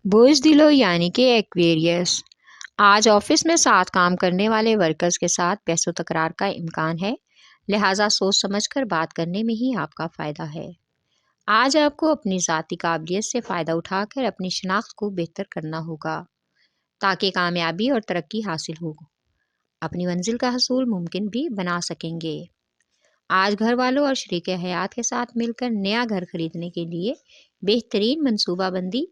بوجھ دلو یعنی کہ ایکویریس، آج آفس میں ساتھ کام کرنے والے ورکرز کے ساتھ بحث و تکرار کا امکان ہے، لہٰذا سوچ سمجھ کر بات کرنے میں ہی آپ کا فائدہ ہے۔ آج آپ کو اپنی ذاتی قابلیت سے فائدہ اٹھا کر اپنی شناخت کو بہتر کرنا ہوگا تاکہ کامیابی اور ترقی حاصل ہو، اپنی منزل کا حصول ممکن بھی بنا سکیں گے۔ آج گھر والوں اور شریک حیات کے ساتھ مل کر نیا گھر خریدنے کے لیے بہترین منصوبہ بندی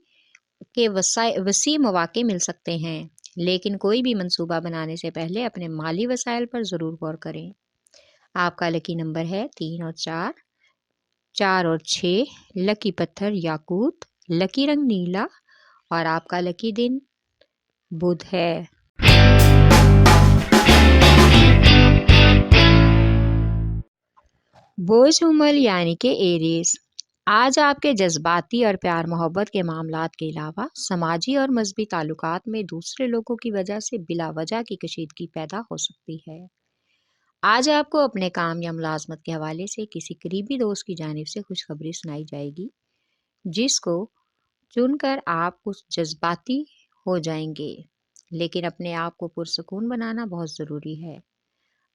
کے وسیع مواقع مل سکتے ہیں، لیکن کوئی بھی منصوبہ بنانے سے پہلے اپنے مالی وسائل پر ضرور غور کریں۔ آپ کا لکی نمبر ہے 3 اور 4، 4 اور 6، لکی پتھر یاقوت، لکی رنگ نیلا اور آپ کا لکی دن بدھ ہے۔ بوجھ حمل یعنی کہ ایریز، آج آپ کے جذباتی اور پیار محبت کے معاملات کے علاوہ سماجی اور مذہبی تعلقات میں دوسرے لوگوں کی وجہ سے بلا وجہ کی کشیدگی پیدا ہو سکتی ہے۔ آج آپ کو اپنے کام یا ملازمت کے حوالے سے کسی قریبی دوست کی جانب سے خوشخبری سنائی جائے گی، جس کو چن کر آپ کچھ جذباتی ہو جائیں گے، لیکن اپنے آپ کو پرسکون بنانا بہت ضروری ہے۔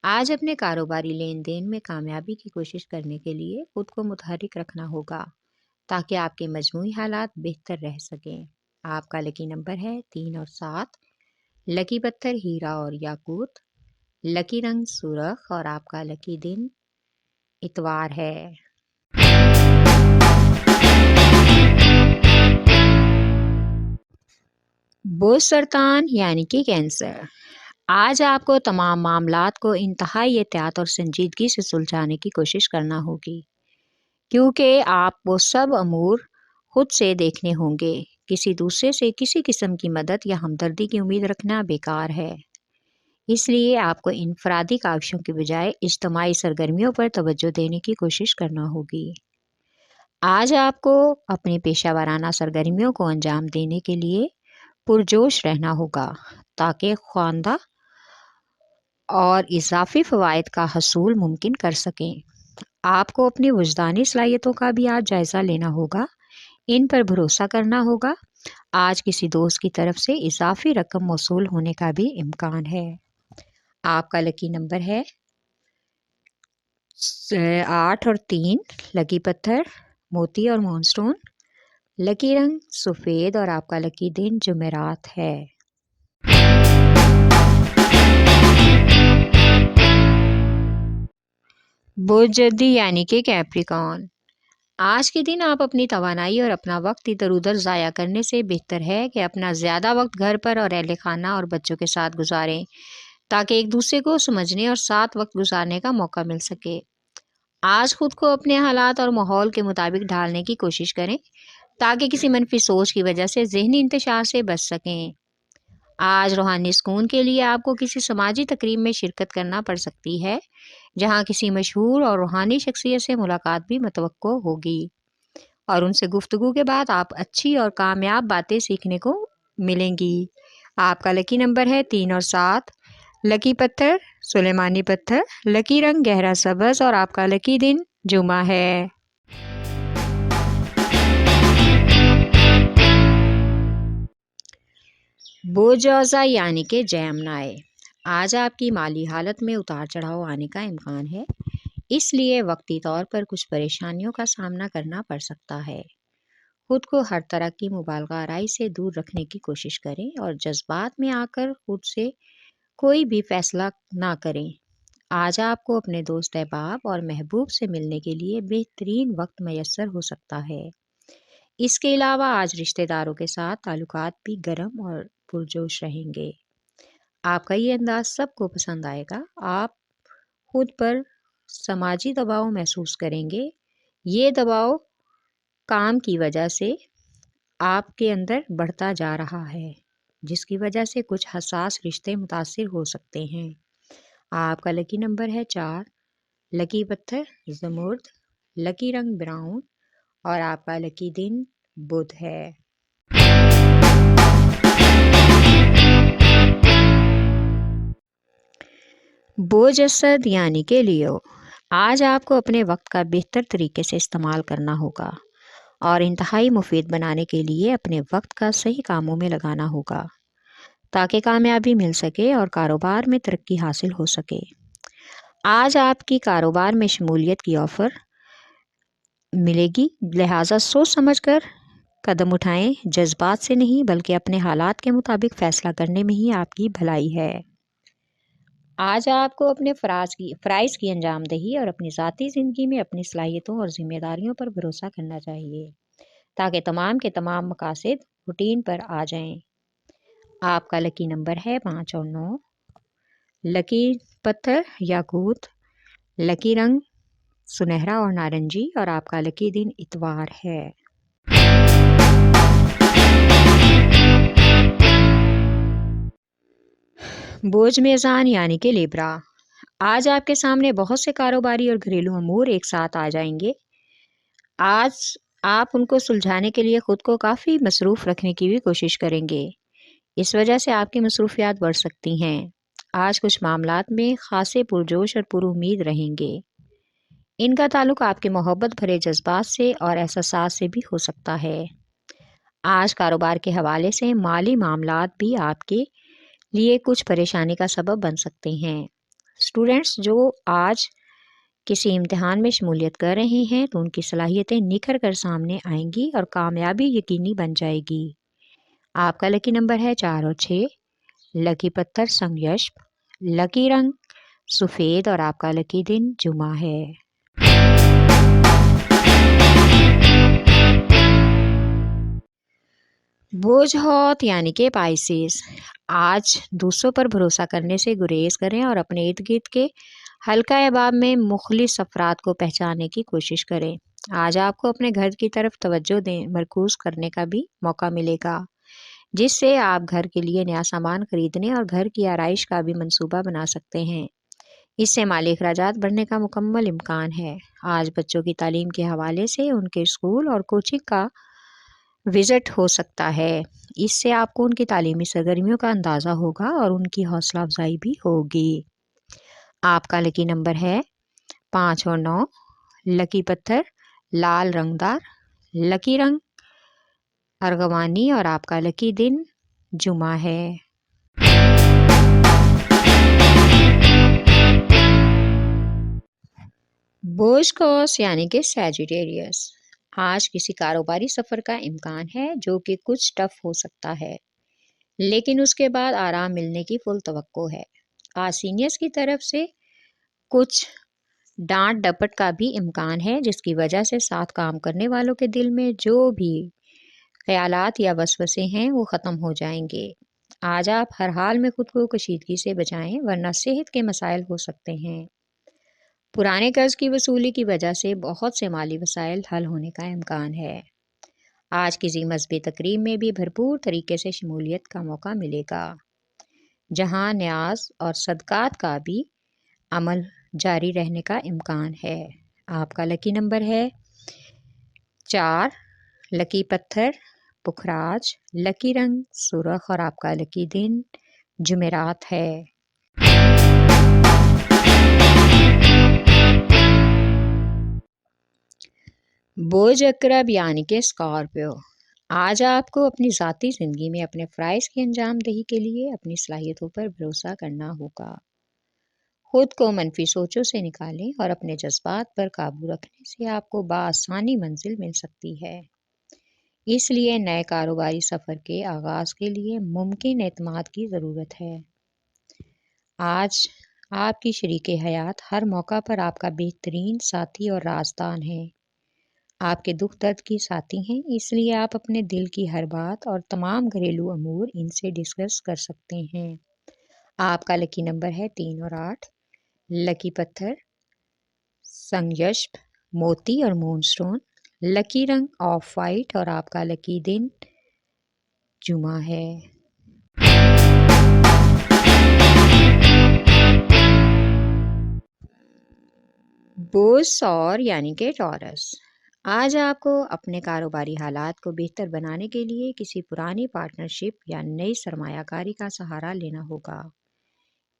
آج اپنے کاروباری لین دین میں کامیابی کی کوشش کرنے کے لیے خود کو متحرک رکھنا ہوگا تاکہ آپ کے مجموعی حالات بہتر رہ سکیں۔ آپ کا لکی نمبر ہے 3 اور 7، لکی پتھر ہیرا اور یاقوت، لکی رنگ سرخ اور آپ کا لکی دن اتوار ہے۔ بوجھ سرطان یعنی کہ کینسر، آج آپ کو تمام معاملات کو انتہائی احتیاط اور سنجیدگی سے سلجھانے کی کوشش کرنا ہوگی، کیونکہ آپ وہ سب امور خود سے دیکھنے ہوں گے۔ کسی دوسرے سے کسی قسم کی مدد یا ہمدردی کی امید رکھنا بیکار ہے، اس لیے آپ کو انفرادی کاوشوں کے بجائے اجتماعی سرگرمیوں پر توجہ دینے کی کوشش کرنا ہوگی۔ آج آپ کو اپنی پیشہ ورانہ سرگرمیوں کو انجام دینے کے لیے پرجوش رہنا ہوگا تاکہ خواندہ اور اضافی فوائد کا حصول ممکن کر سکیں۔ آپ کو اپنی وجدانی صلاحیتوں کا بھی آج جائزہ لینا ہوگا، ان پر بھروسہ کرنا ہوگا۔ آج کسی دوست کی طرف سے اضافی رقم موصول ہونے کا بھی امکان ہے۔ آپ کا لکی نمبر ہے 8 اور 3، لکی پتھر موتی اور مون سٹون، لکی رنگ سفید اور آپ کا لکی دن جمعرات ہے۔ بوجھ جدی یعنی کہ کیپریکارن، آج کے دن آپ اپنی توانائی اور اپنا وقت ادھر ادھر ضائع کرنے سے بہتر ہے کہ اپنا زیادہ وقت گھر پر اور اہل خانہ اور بچوں کے ساتھ گزاریں تاکہ ایک دوسرے کو سمجھنے اور ساتھ وقت گزارنے کا موقع مل سکے۔ آج خود کو اپنے حالات اور ماحول کے مطابق ڈھالنے کی کوشش کریں تاکہ کسی منفی سوچ کی وجہ سے ذہنی انتشار سے بچ سکیں۔ آج روحانی سکون کے لیے آپ کو کسی سماجی تقریب میں شرکت کرنا پڑ سکتی ہے جہاں کسی مشہور اور روحانی شخصیت سے ملاقات بھی متوقع ہوگی، اور ان سے گفتگو کے بعد آپ اچھی اور کامیاب باتیں سیکھنے کو ملیں گی۔ آپ کا لکی نمبر ہے 3 اور 7، لکی پتھر سلیمانی پتھر، لکی رنگ گہرا سبز اور آپ کا لکی دن جمعہ ہے۔ بوجھ اوضاع یعنی کہ جیمنائے، آج آپ کی مالی حالت میں اتار چڑھاؤ آنے کا امکان ہے، اس لیے وقتی طور پر کچھ پریشانیوں کا سامنا کرنا پڑ سکتا ہے۔ خود کو ہر طرح کی مبالغہ آرائی سے دور رکھنے کی کوشش کریں اور جذبات میں آ کر خود سے کوئی بھی فیصلہ نہ کریں۔ آج آپ کو اپنے دوست احباب اور محبوب سے ملنے کے لیے بہترین وقت میسر ہو سکتا ہے۔ اس کے علاوہ آج رشتہ داروں کے ساتھ تعلقات بھی گرم اور پرجوش رہیں گے۔ آپ کا یہ انداز سب کو پسند آئے گا۔ آپ خود پر سماجی دباؤ محسوس کریں گے، یہ دباؤ کام کی وجہ سے آپ کے اندر بڑھتا جا رہا ہے، جس کی وجہ سے کچھ حساس رشتے متاثر ہو سکتے ہیں۔ آپ کا لکی نمبر ہے 4، لکی پتھر زمرد، لکی رنگ براؤن اور آپ کا لکی دن بدھ ہے۔ بوجھ اسد یعنی کہ لیو، آج آپ کو اپنے وقت کا بہتر طریقے سے استعمال کرنا ہوگا اور انتہائی مفید بنانے کے لیے اپنے وقت کا صحیح کاموں میں لگانا ہوگا تاکہ کامیابی مل سکے اور کاروبار میں ترقی حاصل ہو سکے۔ آج آپ کی کاروبار میں شمولیت کی آفر ملے گی، لہٰذا سوچ سمجھ کر قدم اٹھائیں، جذبات سے نہیں بلکہ اپنے حالات کے مطابق فیصلہ کرنے میں ہی آپ کی بھلائی ہے۔ آج آپ کو اپنے فرائض کی انجام دہی اور اپنی ذاتی زندگی میں اپنی صلاحیتوں اور ذمہ داریوں پر بھروسہ کرنا چاہیے تاکہ تمام کے تمام مقاصد روٹین پر آ جائیں۔ آپ کا لکی نمبر ہے 5 اور 9۔ لکی پتھر یاقوت، لکی رنگ سنہرا اور نارنجی، اور آپ کا لکی دن اتوار ہے۔ بوجھ میزان یعنی کہ لیبرا، آج آپ کے سامنے بہت سے کاروباری اور گھریلو امور ایک ساتھ آ جائیں گے۔ آج آپ ان کو سلجھانے کے لیے خود کو کافی مصروف رکھنے کی بھی کوشش کریں گے، اس وجہ سے آپ کی مصروفیات بڑھ سکتی ہیں۔ آج کچھ معاملات میں خاصے پرجوش اور پر امید رہیں گے، ان کا تعلق آپ کے محبت بھرے جذبات سے اور احساسات سے بھی ہو سکتا ہے۔ آج کاروبار کے حوالے سے مالی معاملات بھی آپ کے لیے کچھ پریشانی کا سبب بن سکتے ہیں۔ اسٹوڈنٹس جو آج کسی امتحان میں شمولیت کر رہے ہیں تو ان کی صلاحیتیں نکھر کر سامنے آئیں گی اور کامیابی یقینی بن جائے گی۔ آپ کا لکی نمبر ہے 4 اور 6۔ لکی پتھر سنگیشپ، لکی رنگ سفید، اور آپ کا لکی دن جمعہ ہے۔ بوجھ ہوت یعنی کہ پائسیز، آج دوسروں پر بھروسہ کرنے سے گریز کریں اور اپنے ارد گرد کے حلقہ احباب میں مخلص افراد کو پہچاننے کی کوشش کریں۔ آج آپ کو اپنے گھر کی طرف توجہ مرکوز کرنے کا بھی موقع ملے گا، جس سے آپ گھر کے لیے نیا سامان خریدنے اور گھر کی آرائش کا بھی منصوبہ بنا سکتے ہیں۔ اس سے مالی اخراجات بڑھنے کا مکمل امکان ہے۔ آج بچوں کی تعلیم کے حوالے سے ان کے اسکول اور کوچنگ کا وزٹ ہو سکتا ہے، اس سے آپ کو ان کی تعلیمی سرگرمیوں کا اندازہ ہوگا اور ان کی حوصلہ افزائی بھی ہوگی۔ آپ کا لکی نمبر ہے 5 اور 9۔ لکی پتھر لال رنگدار، لکی رنگ ارغوانی، اور آپ کا لکی دن جمعہ ہے۔ بوجھ کوس یعنی کہ سیجیٹیریس، آج کسی کاروباری سفر کا امکان ہے جو کہ کچھ ٹف ہو سکتا ہے، لیکن اس کے بعد آرام ملنے کی فل توقع ہے۔ آج سینئرز کی طرف سے کچھ ڈانٹ ڈپٹ کا بھی امکان ہے، جس کی وجہ سے ساتھ کام کرنے والوں کے دل میں جو بھی خیالات یا وسوسے ہیں وہ ختم ہو جائیں گے۔ آج آپ ہر حال میں خود کو کشیدگی سے بچائیں ورنہ صحت کے مسائل ہو سکتے ہیں۔ پرانے قرض کی وصولی کی وجہ سے بہت سے مالی مسائل حل ہونے کا امکان ہے۔ آج کسی مذہبی تقریب میں بھی بھرپور طریقے سے شمولیت کا موقع ملے گا، جہاں نیاز اور صدقات کا بھی عمل جاری رہنے کا امکان ہے۔ آپ کا لکی نمبر ہے 4۔ لکی پتھر پکھراج، لکی رنگ سرخ، اور آپ کا لکی دن جمعرات ہے۔ بوجھ عقرب یعنی کہ اسکارپیو، آج آپ کو اپنی ذاتی زندگی میں اپنے فرائض کی انجام دہی کے لیے اپنی صلاحیتوں پر بھروسہ کرنا ہوگا۔ خود کو منفی سوچوں سے نکالیں اور اپنے جذبات پر قابو رکھنے سے آپ کو بآسانی منزل مل سکتی ہے۔ اس لیے نئے کاروباری سفر کے آغاز کے لیے ممکن اعتماد کی ضرورت ہے۔ آج آپ کی شریک حیات ہر موقع پر آپ کا بہترین ساتھی اور رازدان ہے۔ آپ کے دکھ درد کی ساتھی ہیں، اس لیے آپ اپنے دل کی ہر بات اور تمام گھریلو امور ان سے ڈسکس کر سکتے ہیں۔ آپ کا لکی نمبر ہے 3 اور 8۔ لکی پتھر سنگیشپ، موتی اور مون سٹون، لکی رنگ آف وائٹ، اور آپ کا لکی دن جمعہ ہے۔ بوجھ سور یعنی کہ ٹورس، آج آپ کو اپنے کاروباری حالات کو بہتر بنانے کے لیے کسی پرانی پارٹنرشپ یا نئی سرمایہ کاری کا سہارا لینا ہوگا۔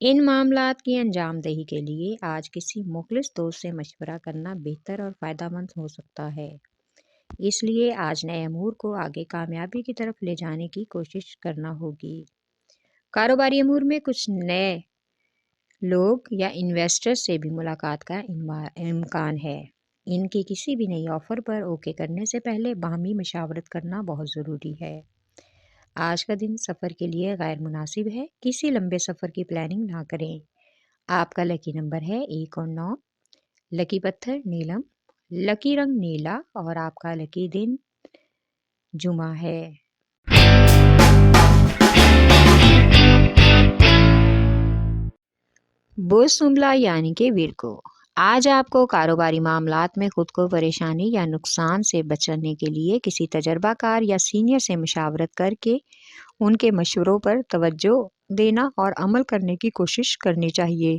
ان معاملات کی انجام دہی کے لیے آج کسی مخلص دوست سے مشورہ کرنا بہتر اور فائدہ مند ہو سکتا ہے۔ اس لیے آج نئے امور کو آگے کامیابی کی طرف لے جانے کی کوشش کرنا ہوگی۔ کاروباری امور میں کچھ نئے لوگ یا انویسٹر سے بھی ملاقات کا امکان ہے۔ ان کی کسی بھی نئی آفر پر اوکے کرنے سے پہلے باہمی مشاورت کرنا بہت ضروری ہے۔ آج کا دن سفر کے لیے غیر مناسب ہے، کسی لمبے سفر کی پلاننگ نہ کریں۔ آپ کا لکی نمبر ہے 1 اور 9، لکی پتھر نیلم، لکی رنگ نیلا اور آپ کا لکی دن جمعہ ہے۔ بوسملا یعنی کہ ورگو، آج آپ کو کاروباری معاملات میں خود کو پریشانی یا نقصان سے بچانے کے لیے کسی تجربہ کار یا سینئر سے مشاورت کر کے ان کے مشوروں پر توجہ دینا اور عمل کرنے کی کوشش کرنی چاہیے۔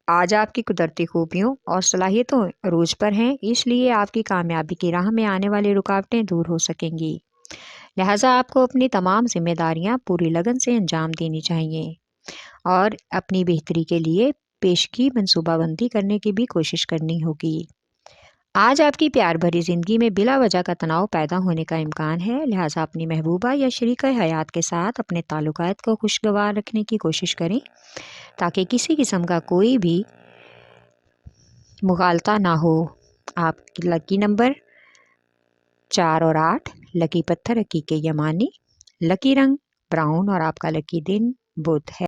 آج آپ کی قدرتی خوبیوں اور صلاحیتوں عروج پر ہیں، اس لیے آپ کی کامیابی کی راہ میں آنے والی رکاوٹیں دور ہو سکیں گی۔ لہٰذا آپ کو اپنی تمام ذمہ داریاں پوری لگن سے انجام دینی چاہیے اور اپنی بہتری کے لیے پیشگی منصوبہ بندی کرنے کی بھی کوشش کرنی ہوگی۔ آج آپ کی پیار بھری زندگی میں بلا وجہ کا تناؤ پیدا ہونے کا امکان ہے، لہٰذا اپنی محبوبہ یا شریک حیات کے ساتھ اپنے تعلقات کو خوشگوار رکھنے کی کوشش کریں تاکہ کسی قسم کا کوئی بھی مغالطہ نہ ہو۔ آپ کی لکی نمبر 4 اور 8، لکی پتھر حقیقی یمانی، لکی رنگ براؤن اور آپ کا لکی دن بدھ ہے۔